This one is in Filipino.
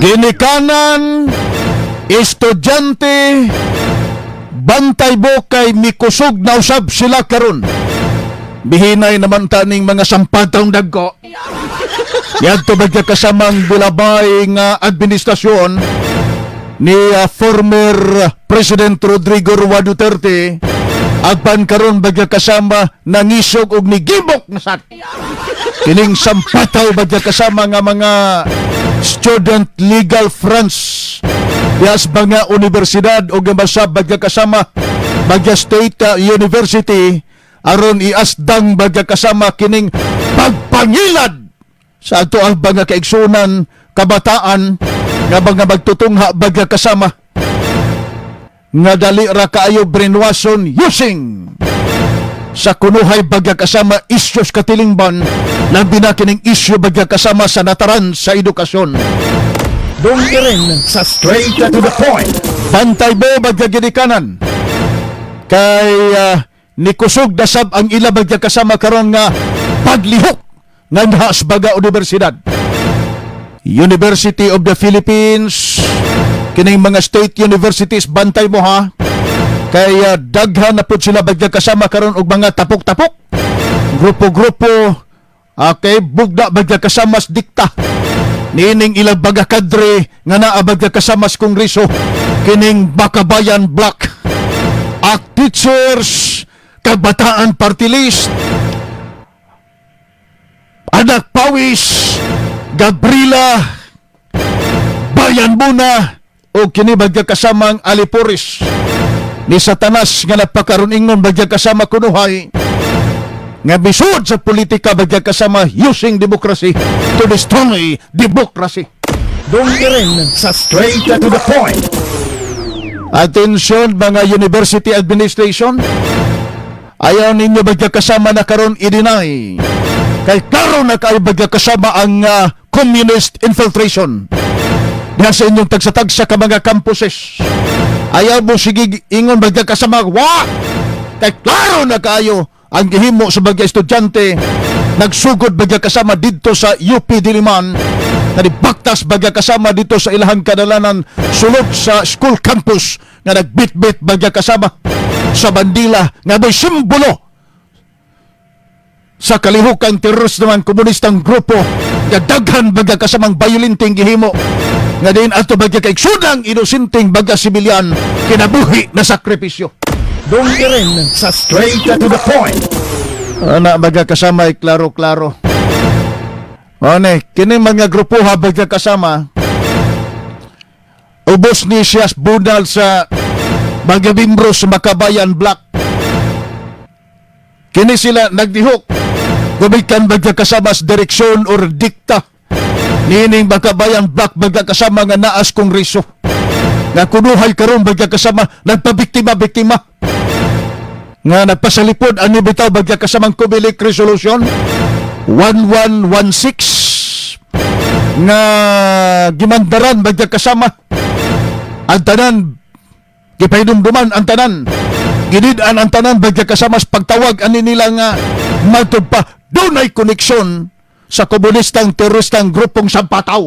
Ginikanan, estudyante, bantay bo kay mikusog na usab sila karon. Bihinay naman taning mga sampatong dagko. Yadto bagya kasamang bulabay nga administrasyon ni former President Rodrigo Roa Duterte. Agpan karon bagya kasama nangisog og nigibok na sad. Kining sampataw bagya kasama nga mga student legal fronts yas mga universidad o gambasa bagya kasama bagya state university aron iasdang bagya kasama kining pagpangilad sa ato ang mga kaigsunan kabataan nga mga magtutungha bagya kasama nga dali ra kaayo brainwashon using sa kunuhay bagya kasama issues katilingban labi na kining issue bagya kasama sa nataran sa edukasyon. Dong rin sa straight to the point. Bantay bo bagya ginikanan kay nikusog dasab ang ila bagya kasama karon nga paglihok nga nahas baga universidad. University of the Philippines, kining mga state universities, bantay mo ha, kay daghan na po sila bagya kasama karon og mga tapok-tapok, grupo-grupo, okay, bugda bagya kasama sa dikta, nining ilang baga kadre nga naa bagya kasama sa kongreso, kining Bakabayan Block, ACT Teachers, Kabataan Party List, Anak Pawis, Gabriela, Bayan Muna, o kini bagya kasamang Aliporis ni Satanas nga napakaruningon bagya kasama kunuhay nga bisod sa politika bagya kasama using democracy to destroy democracy. Dong rin sa straight to the point. Atensyon mga university administration, ayaw ninyo bagya kasama na karon i-deny kay karon na kayo bagya kasama ang communist infiltration diha sa inyong tagsatagsa ka mga campuses. Ayaw mo sige ingon bagya kasama wa kay klaro na kayo ang gihimo sa bagya estudyante nagsugod bagya kasama dito sa UP Diliman na dibaktas bagya kasama dito sa ilahang kadalanan sulod sa school campus nga nagbitbit bagya kasama sa bandila nga may simbolo sa kalihukang terorist naman komunistang grupo nga daghan bagya kasamang violenting gihimo nga din ato bagya kay sudang inosenteng bagya sibilyan kinabuhi na sakripisyo. Dong rin sa straight to the point. Ana bagya kasama ay klaro-klaro. One, kini mga grupo ha bagya kasama ubos ni siyas bunal sa bagya bimbro sa Bakabayan Block. Kini sila nagdihok gumikan bagya kasama sa direksyon or dikta nining Bakabayan Block bagya kasama nga naas kongreso nga kunuhay karon bagya kasama nagpabiktima-biktima nga nagpasalipod ani bitaw bagya kasamang Kumilik Resolution 1116 nga gimandaran bagya kasama ang tanan gipahinumduman ang tanan ginid-an ang tanan bagya kasama sa pagtawag ani nila nga magtud pa dunay koneksyon sa komunistang teroristang grupong sampataw.